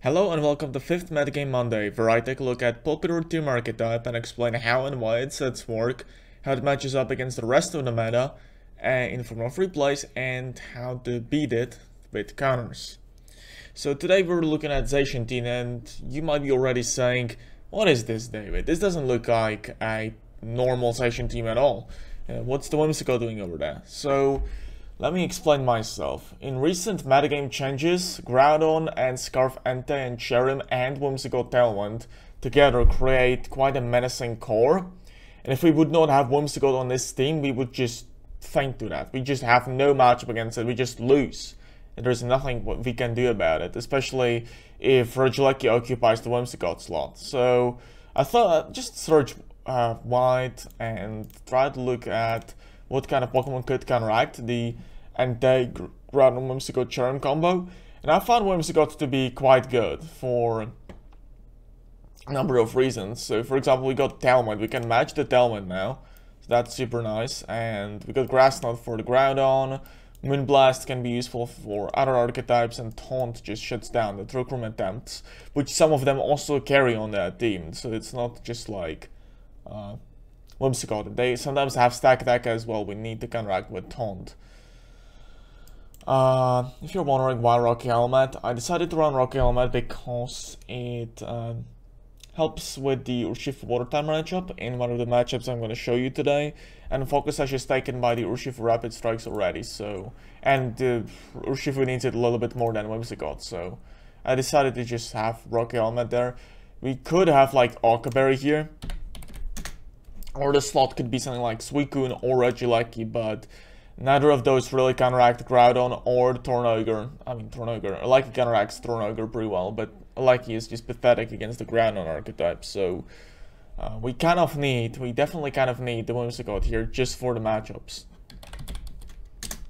Hello and welcome to 5th Metagame Monday, where I take a look at popular team archetype and explain how and why its sets work, how it matches up against the rest of the meta, in form of replays, and how to beat it with counters. So today we're looking at Zacian team, and you might be already saying, what is this, David? This doesn't look like a normal Zacian team at all. What's the Whimsicott doing over there? So let me explain myself. In recent metagame changes, Groudon and Scarf Entei and Cherrim and Whimsicott Tailwind together create quite a menacing core. And if we would not have Whimsicott on this team, we would just faint to that. We just have no matchup against it, we just lose. And there's nothing we can do about it, especially if Regieleki occupies the Whimsicott slot. So I thought I'd just search wide and try to look at what kind of Pokemon could counteract the Entei Groudon Whimsicott Cherrim combo, and I found Whimsicott to be quite good for a number of reasons. So for example, we got Tailwind, we can match the Tailwind now, so that's super nice, and we got Grass Knot for the Groudon, Moonblast can be useful for other archetypes, and Taunt just shuts down the Trick Room attempts, which some of them also carry on that team, so it's not just like Whimsicott. They sometimes have stack attack as well, we need to counteract with Taunt. If you're wondering why Rocky Helmet, I decided to run Rocky Helmet because it helps with the Urshifu Water Time matchup in one of the matchups I'm going to show you today, and Focus Sash is taken by the Urshifu Rapid Strikes already, so, and Urshifu needs it a little bit more than Whimsicott, so I decided to just have Rocky Helmet there. We could have like Okaberry here, or the slot could be something like Suicune or Regieleki, but neither of those really counteract Groudon or Torn Ogre. I mean, Torn Ogre. Lecky counteracts Torn Ogre pretty well, but Lecky is just pathetic against the Groudon archetype. So we definitely kind of need the Whimsicott here just for the matchups.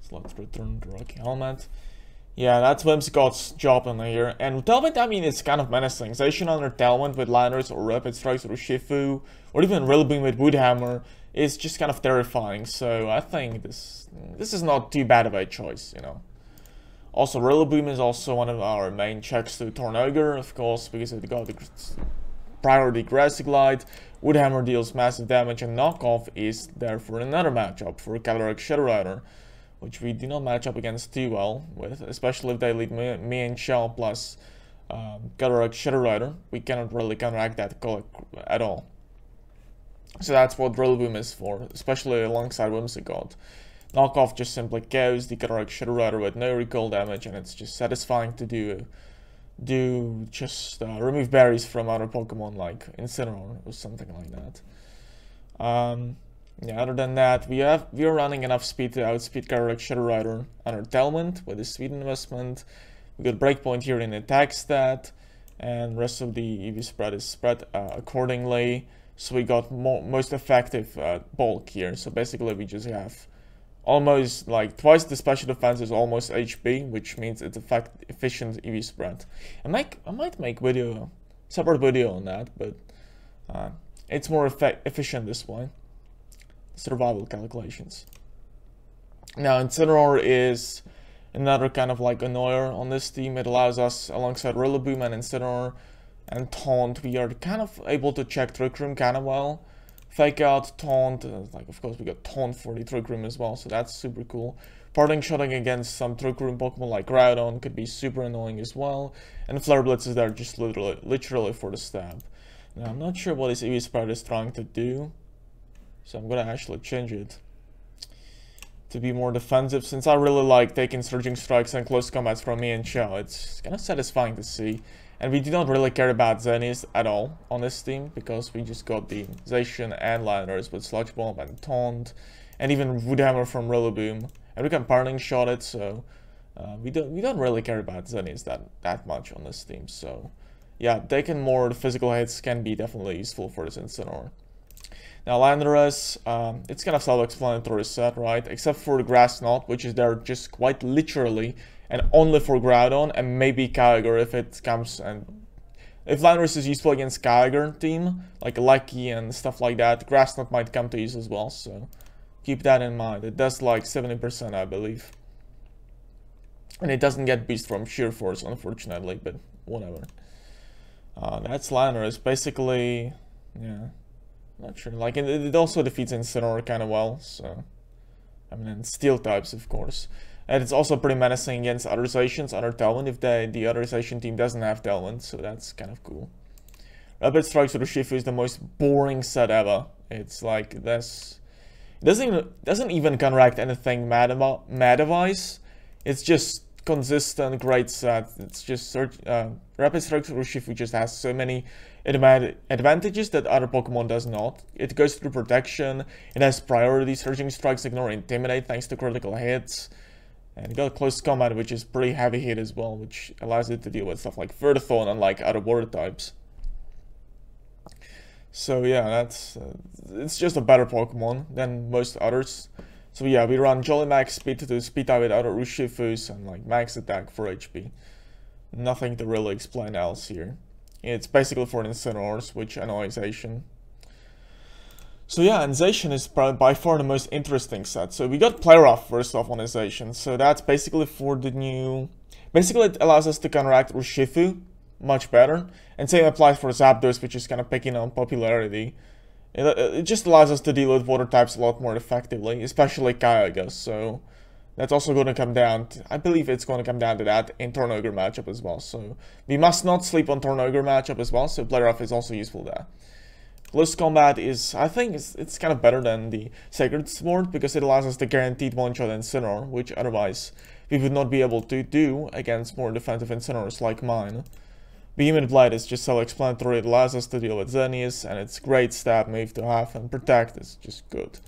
So let's return to Rocky Helmet. Yeah, that's Whimsicott's job in here. And Tailwind, I mean, it's kind of menacing. Zacian under Tailwind with Liners or Rapid Strikes or Urshifu, or even Rillaboom with Woodhammer is just kind of terrifying. So I think this is not too bad of a choice, you know. Also, Rillaboom is also one of our main checks to Torn Ogre, of course, because it got the priority Grassy Glide. Woodhammer deals massive damage, and Knockoff is there for another matchup for Calyrex Shadow Rider, which we do not match up against too well with, especially if they lead me and Shell plus Calyrex Shadow Rider. We cannot really counteract that at all. So that's what Rillaboom is for, especially alongside Whimsicott. Knockoff just simply KOs the Calyrex Shadow Rider with no recoil damage, and it's just satisfying to remove berries from other Pokemon like Incineroar or something like that. Yeah, other than that, we are running enough speed to outspeed Calyrex Shadow Rider under Tailwind with the speed investment. We got Breakpoint here in attack stat, and rest of the EV spread is spread accordingly. So we got most effective bulk here. So basically we just have almost like twice the special defense is almost HP, which means it's efficient EV spread. I might make separate video on that, but it's more efficient this way. Survival calculations. Now Incineroar is another kind of like annoyer on this team. It allows us, alongside Rillaboom and Incineroar and Taunt, we are kind of able to check Trick Room kind of well. Fake Out, Taunt, like of course we got Taunt for the Trick Room as well, so that's super cool. Parting Shotting against some Trick Room Pokemon like Groudon could be super annoying as well. And Flare Blitz is there just literally for the stab. Now I'm not sure what this EV Spread is trying to do, so I'm gonna actually change it to be more defensive, since I really like taking Surging Strikes and close combats from me and Shell. It's kind of satisfying to see. And we do not really care about Xerneas at all on this team, because we just got the Zacian and Liners with Sludge Bomb and Taunt, and even Woodhammer from Rillaboom, and we can Parting Shot it, so we don't really care about Xerneas that much on this team. So yeah, taking more physical hits can be definitely useful for this Incineroar. Now Landorus, it's kind of self-explanatory set, right? Except for the Grass Knot, which is there just quite literally and only for Groudon and maybe Kyogre if it comes, and if Landorus is useful against Kyogre team, like Lecky and stuff like that, Grass Knot might come to use as well, so keep that in mind. It does like 70%, I believe. And it doesn't get boost from sheer force, unfortunately, but whatever. That's Lannerus. Basically, yeah, not sure. Like, it also defeats Incineroar kind of well, so... I mean, and Steel types, of course. And it's also pretty menacing against other Zacians, other Tailwind, if the other Zacian team doesn't have Tailwind, so that's kind of cool. Rapid Strikes with Urshifu is the most boring set ever. It's like, this... It doesn't even counteract anything Mad-wise. It's just consistent, great set. It's just Rapid Strikes with Urshifu just has so many advantages that other Pokemon does not. It goes through protection, it has priority, Surging Strikes ignore Intimidate thanks to critical hits. And you got Close Combat, which is pretty heavy hit as well, which allows it to deal with stuff like Vertithorn, unlike other water types. So yeah, that's it's just a better Pokemon than most others. So yeah, we run Jolly Max Speed to do Speed type with other Urshifus and like Max Attack for HP. Nothing to really explain else here. It's basically for Incineroars, which annoys Zacian. So yeah, and Zacian is by far the most interesting set. So we got Play Rough first off on Zacian. So that's basically for the new... Basically it allows us to counteract Urshifu much better. And same applies for Zapdos, which is kind of picking on popularity. It just allows us to deal with water types a lot more effectively, especially Kyogre. So that's also going to come down to, I believe it's going to come down to that in Torn Ogre matchup as well. So we must not sleep on Torn Ogre matchup as well. So Play Rough is also useful there. Close Combat is, I think, it's kind of better than the Sacred Sword because it allows us to guaranteed one-shot Incineroar, which otherwise we would not be able to do against more defensive Incineroars like mine. Behemoth Blade is just self-explanatory. It allows us to deal with Xerneas, and it's great stab move to have, and Protect is just good.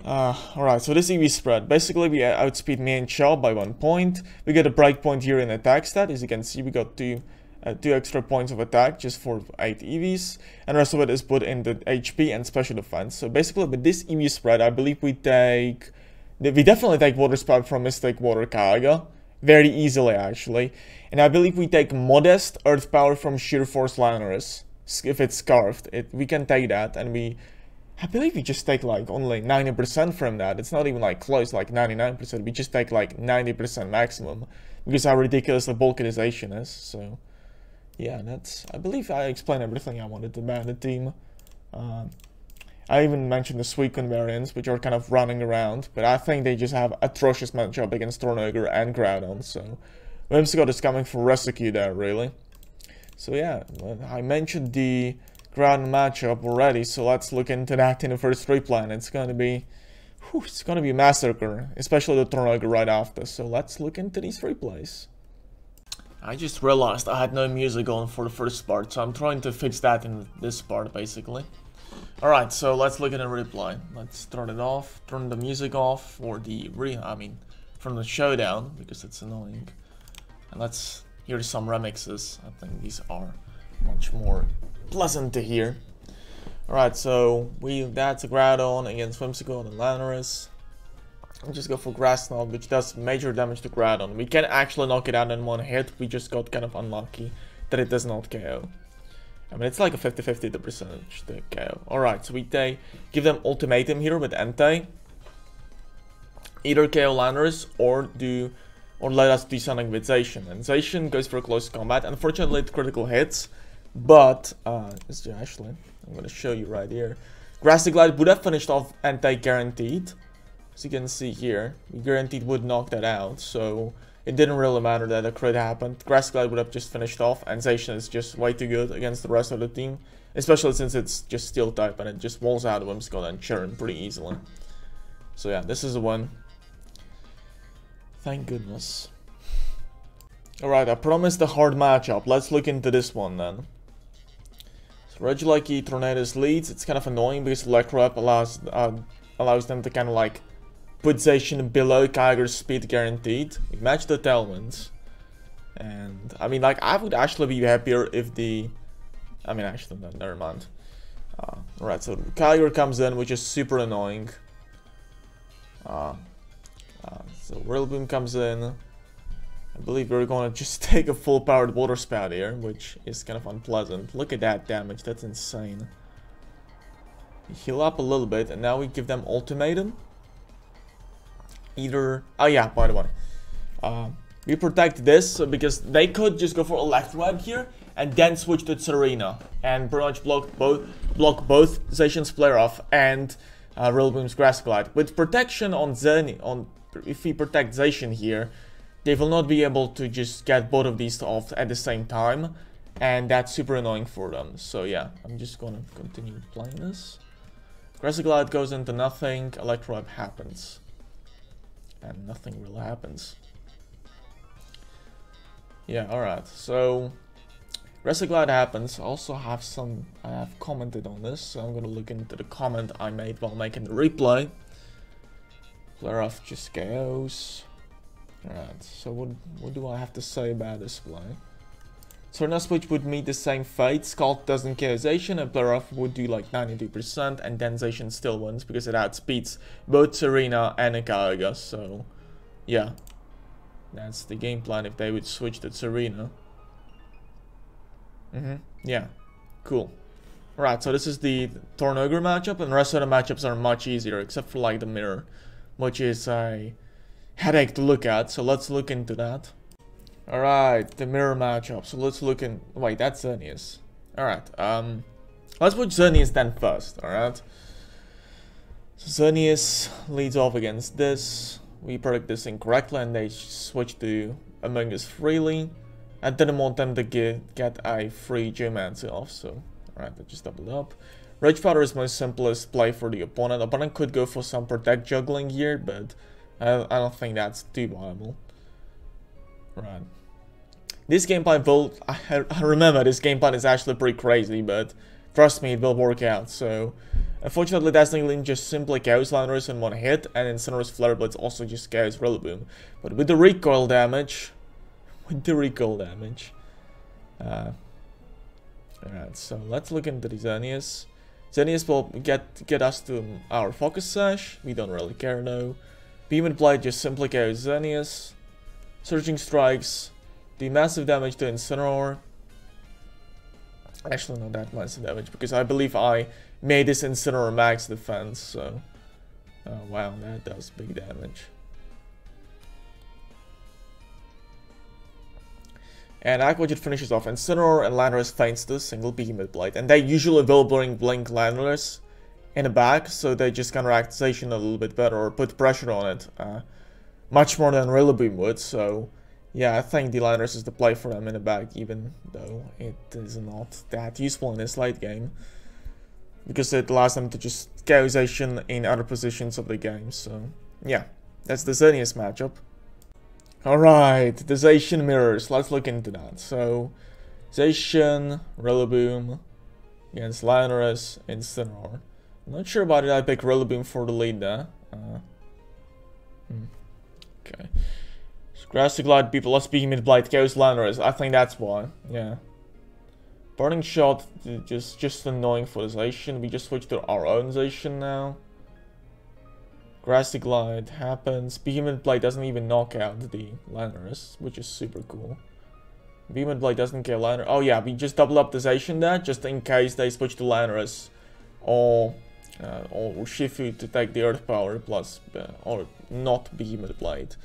Alright, so this EV spread. Basically, we outspeed me and Chao by 1 point. We get a breakpoint here in attack stat. As you can see, we got 2 extra points of attack just for 8 EVs. And the rest of it is put in the HP and special defense. So basically, with this EV spread, I believe we definitely take Water Spout from Mystic Water Kyogre. Very easily, actually. And I believe we take Modest Earth Power from Sheer Force Lannerus. If it's Scarfed, we can take that. And I believe we just take like only 90% from that. It's not even like close, like 99%. We just take like 90% maximum. Because how ridiculous the balkanization is. So, yeah, I believe I explained everything I wanted to ban the team. I even mentioned the Suicune variants, which are kind of running around, but I think they just have atrocious matchup against Torn Ogre and Groudon, so Whimsicott is coming for rescue there, really. So yeah, I mentioned the Groudon matchup already, so let's look into that in the first replay, and it's gonna be a massacre, especially the Torn Ogre right after, so let's look into these replays. I just realized I had no music on for the first part, so I'm trying to fix that in this part, basically. Alright, so let's look at the replay. Let's start it off, turn the music off for the from the showdown, because it's annoying. And let's hear some remixes. I think these are much more pleasant to hear. Alright, so that's a Groudon against Whimsicott and Lannerus. I'll just go for Grass Knot, which does major damage to Groudon. We can actually knock it out in one hit, we just got kind of unlucky that it does not KO. I mean, it's like a 50-50 the percentage to KO. Alright, so we give them Ultimatum here with Entei. Either KO Lannerus or let us do something with Zacian. And Zacian goes for Close Combat. Unfortunately, it critical hits. But, actually, I'm going to show you right here. Grassy Glide would have finished off Entei guaranteed. As you can see here, we guaranteed would knock that out. So it didn't really matter that a crit happened. Grass Glide would have just finished off, and Zacian is just way too good against the rest of the team. Especially since it's just Steel type, and it just walls out Whimsicott and Cherrim pretty easily. So yeah, this is a win. Thank goodness. Alright, I promised a hard matchup. Let's look into this one then. So Regieleki Eternatus leads. It's kind of annoying because Electrap allows them to kind of like put Zacian below Kyogre's speed guaranteed. We match the Tailwinds. And, I mean, like, I would actually be happier if actually, no, never mind. Alright, so Kyogre comes in, which is super annoying. So Whirlwind comes in. I believe we're going to just take a full-powered Water Spout here, which is kind of unpleasant. Look at that damage, that's insane. We heal up a little bit, and now we give them Ultimatum. Oh yeah, by the way. We protect this because they could just go for Electroweb here and then switch to Xerneas and pretty much block both Zacian's Flare Off and Rillaboom's Grass Glide. With protection on if we protect Zacian here, they will not be able to just get both of these off at the same time, and that's super annoying for them. So yeah, I'm just gonna continue playing this. Grass Glide goes into nothing, Electroweb happens, and nothing really happens. Yeah, alright, so Glide happens. I have commented on this, so I'm gonna look into the comment I made while making the replay. Flare Off just goes. Alright, so what do I have to say about this play? Xerneas, which would meet the same fate, Scald doesn't kill Zacian, and Flare Off would do like 92%, and then Zacian still wins because it outspeeds both Xerneas and Calyrex, so yeah. That's the game plan if they would switch to Xerneas. Yeah, cool. Right, so this is the Torn Ogre matchup, and the rest of the matchups are much easier, except for like the mirror, which is a headache to look at, so let's look into that. Alright, the mirror matchup, so let's look in... Wait, that's Xerneas. Alright, let's put Xerneas then first, alright? So Xerneas leads off against this. We predict this incorrectly and they switch to Among Us freely. I didn't want them to get a free Geomancy off, so alright, I just doubled up. Rage Powder is my simplest play for the opponent. The opponent could go for some Protect juggling here, but I don't think that's too viable. Right. This game plan I remember this game plan is actually pretty crazy, but trust me, it will work out. So, unfortunately, Dazzling Gleam just simply KOs Landorus in one hit, and Incineroar's Flare Blitz also just KOs Rillaboom. But with the recoil damage, alright, so let's look into the Xerneas. Xerneas will get us to our Focus Sash. We don't really care though. Beam and Blade just simply KOs Xerneas. Surging Strikes do massive damage to Incineroar. Actually, not that massive damage, because I believe I made this Incineroar max defense, so... Oh wow, that does big damage. And Aqua Jet finishes off Incineroar, and Landorus feints the single Behemoth Blade. And they usually will bring Blink Landorus in the back, so they just counteract Zacian a little bit better, or put pressure on it. Much more than Rillaboom would, so yeah, I think the Landorus is the play for them in the back, even though it is not that useful in this late game, because it allows them to just KO Zacian in other positions of the game. So yeah, that's the Xerneas matchup. Alright, the Zacian mirrors, let's look into that. So Zacian, Rillaboom against Landorus, Incineroar. I'm not sure about it, I pick Rillaboom for the lead there. Okay. Grass Glide, people, let's Behemoth Blade, KOs Landorus. I think that's why, yeah. Burning Shot, just annoying for the Zacian. We just switch to our own Zacian now. Grassy Glide happens. Behemoth Blade doesn't even knock out the Landorus, which is super cool. Behemoth Blade doesn't kill Landorus. Oh yeah, we just double up the Zacian there, just in case they switch to Landorus. Or Shifu to take the Earth Power plus, or not Behemoth Blade.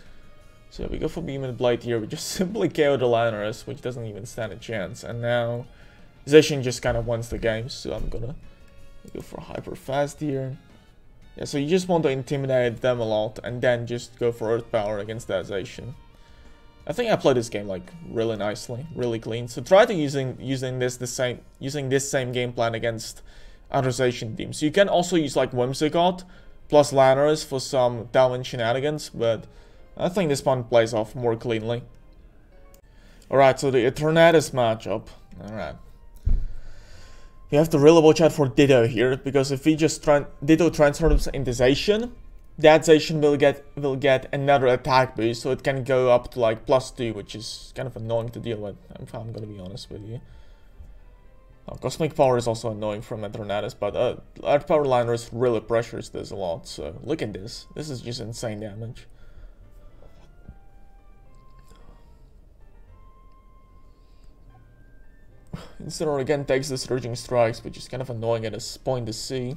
So we go for Behemoth Blade here, we just simply KO the Landorus, which doesn't even stand a chance. And now Zacian just kind of wins the game, so I'm gonna go for Hyper Fast here. Yeah, so you just want to intimidate them a lot, and then just go for Earth Power against that Zacian. I think I played this game like really nicely, really clean. So try to using this same game plan against other Zacian teams. You can also use like Whimsicott plus Landorus for some Dalvin shenanigans, but I think this one plays off more cleanly. Alright, so the Eternatus matchup. Alright. We have to really watch out for Ditto here, because if we just Ditto transforms into Zacian, that Zacian will get another attack boost, so it can go up to like +2, which is kind of annoying to deal with, if I'm gonna be honest with you. Cosmic Power is also annoying from Eternatus, but Earth Power Landorus really pressures this a lot, so look at this. This is just insane damage. Incineroar again takes the Surging Strikes, which is kind of annoying at this point to see.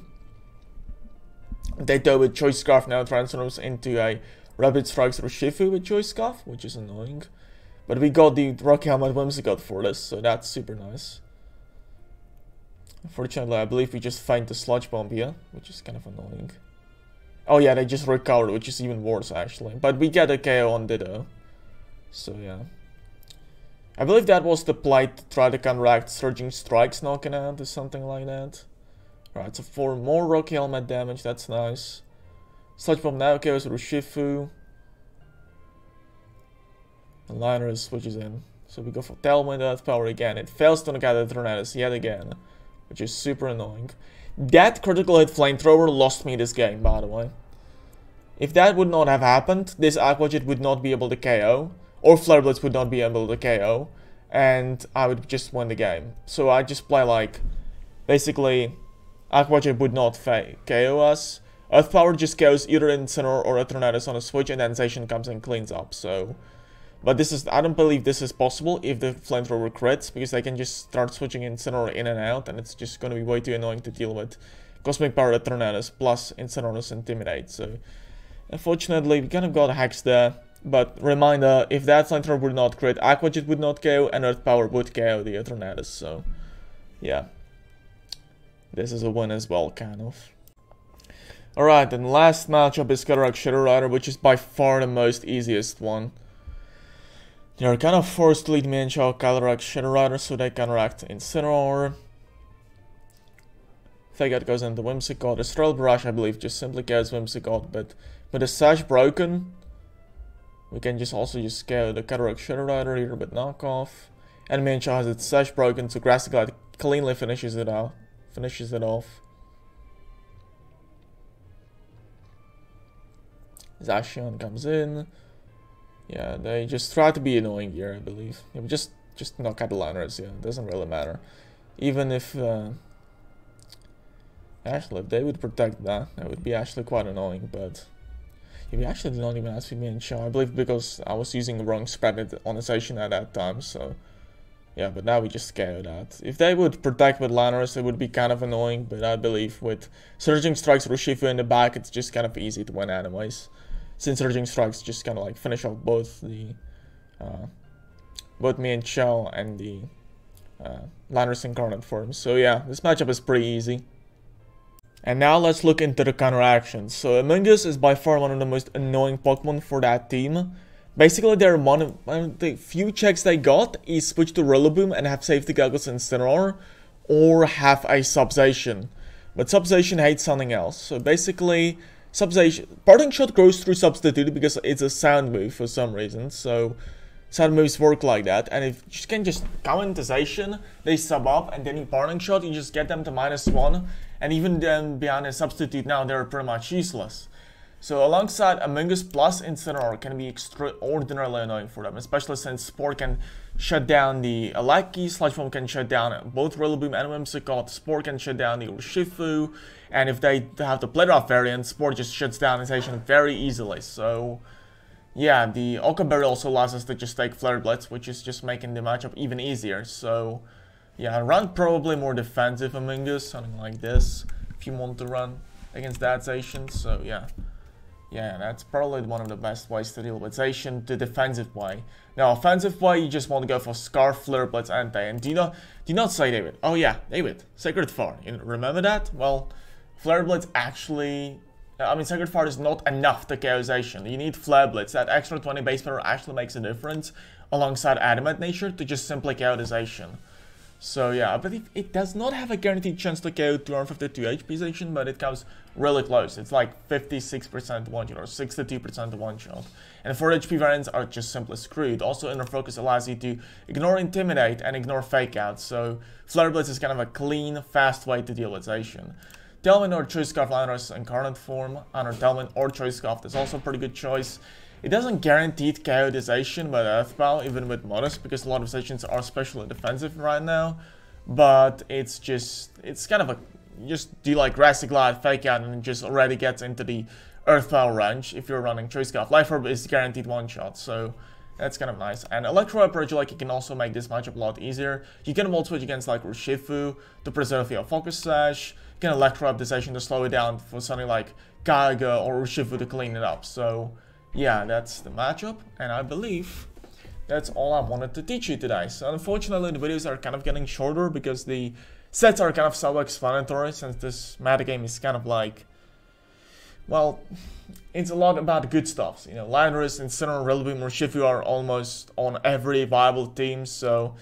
Ditto with Choice Scarf now transforms into a Rapid Strikes Urshifu with Choice Scarf, which is annoying. But we got the Rock Helmet Whimsicott for this, so that's super nice. Unfortunately, I believe we just find the Sludge Bomb here, which is kind of annoying. Oh yeah, they just recovered, which is even worse actually. But we get a KO on Ditto. So yeah. I believe that was the play to try to counteract Surging Strikes knocking out or something like that. Right, so 4 more Rock Helmet damage, that's nice. Sludge Bomb now KOs Urshifu. And Liner switches in. So we go for Tailwind Earth Power again. It fails to knock out Eternatus yet again, which is super annoying. That critical hit Flamethrower lost me this game, by the way. If that would not have happened, this Aqua Jet would not be able to KO, or Flare Blitz would not be able to KO, and I would just win the game. So I just play like, basically, Aqua Jet would not KO us. Earth Power just KOs either Incineroar or Eternatus on a switch, and then Zacian comes and cleans up, so... But this is, I don't believe this is possible if the Flamethrower crits, because they can just start switching Incineroar in and out, and it's just going to be way too annoying to deal with. Cosmic Power Eternatus plus Incineroar's Intimidate, so... Unfortunately, we kind of got hacks there, but reminder, if that Flamethrower would not crit, Aqua Jet would not KO, and Earth Power would KO the Eternatus, so... Yeah. This is a win as well, kind of. Alright, then last matchup is Calyrex Shadow Rider, which is by far the most easiest one. They're kind of forced to lead me into Calyrex Shadow Rider, so they counteract Incineroar. Fake Out goes into Whimsicott. Astral Barrage, I believe, just simply kills Whimsicott, but with the Sash broken, we can just also just KO the Calyrex Shadow Rider here with knockoff. And Mincho has its Sash broken, so Grassy Glide cleanly finishes it off. Zacian comes in. Yeah, they just try to be annoying here, I believe. Yeah, just knock out the liners, yeah, it doesn't really matter. Even if, actually, if they would protect that, that would be actually quite annoying, but... Yeah, we actually did not even ask me in show, I believe because I was using the wrong spread on Zacian at that time, so... Yeah, but now we just scale that. If they would protect with liners, it would be kind of annoying, but I believe with Surging Strikes Urshifu in the back, it's just kind of easy to win anyways. Since Surging Strikes just kind of like finish off both the both me and Shell and the Liners Incarnate form. So yeah, this matchup is pretty easy. And now let's look into the counteractions. So Among Us is by far one of the most annoying Pokemon for that team. Basically, they're one of the few checks they got is switch to Rillaboom and have Safety Goggles and Incineroar, or have a Zacian. But Zacian hates something else. So basically, Zacian, Parting Shot goes through Substitute because it's a sound move for some reason. So sound moves work like that. And if you can just come into Zacian, they sub up, and then you Parting Shot, you just get them to -1. And even then, behind a Substitute now, they're pretty much useless. So alongside Among Us plus Incineroar can be extraordinarily annoying for them, especially since Spore can shut down the Alaki, Sludge Bomb can shut down both Rillaboom and Whimsicott, Spore can shut down the Urshifu, and if they have the Plate-Off variant, Spore just shuts down the Zacian very easily. So yeah, the Oka Berry also allows us to just take Flare Blitz, which is just making the matchup even easier. So yeah, run probably more defensive Among Us, something like this, if you want to run against that Zacian. So yeah. Yeah, that's probably one of the best ways to deal with Zacian, the defensive way. Now, offensive way, you just want to go for Scarf, Flare Blitz, Anti. And do not say David. Oh yeah, David, Sacred Fart. You remember that? Well, Flare Blitz actually... I mean, Sacred Fart is not enough to KO Zacian. You need Flare Blitz. That extra 20 base power actually makes a difference alongside Adamant Nature to just simply KO the Zacian. So yeah, I believe it does not have a guaranteed chance to KO 252 HP Zacian, but it comes really close. It's like 56% one-shot or 62% one-shot. And 4 HP variants are just simply screwed. Also, Inner Focus allows you to ignore Intimidate and ignore Fake Out, so Flare Blitz is kind of a clean, fast way to deal with Zacian. Tailwind or Choice Scarf Liner's Incarnate form, under Tailwind or Choice Scarf is also a pretty good choice. It doesn't guarantee KO the Zacian with Earthbow, even with Modest, because a lot of Zacians are especially defensive right now. But it's kind of a, just do like Grassy Glide, Fake Out, and it just already gets into the Earthbow range if you're running Choice Scarf. Life Orb is guaranteed one-shot, so that's kind of nice. And Electro Approach, like, you can also make this matchup a lot easier. You can Volt Switch against like Urshifu to preserve your Focus Sash. You can Electro Up the Zacian to slow it down for something like Kaiga or Urshifu to clean it up. So yeah, that's the matchup, and I believe that's all I wanted to teach you today. So unfortunately, the videos are kind of getting shorter because the sets are kind of self-explanatory, since this metagame is kind of like, well, it's a lot about good stuff. You know, Landorus and Sinnoh, Rillaboom, or Shifu are almost on every viable team, so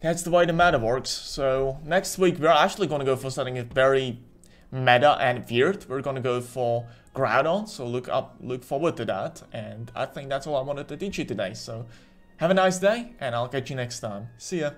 that's the way the meta works. So next week we're actually going to go for something very meta and weird. We're going to go for Groudon, so look forward to that. And I think that's all I wanted to teach you today. So have a nice day, and I'll catch you next time. See ya.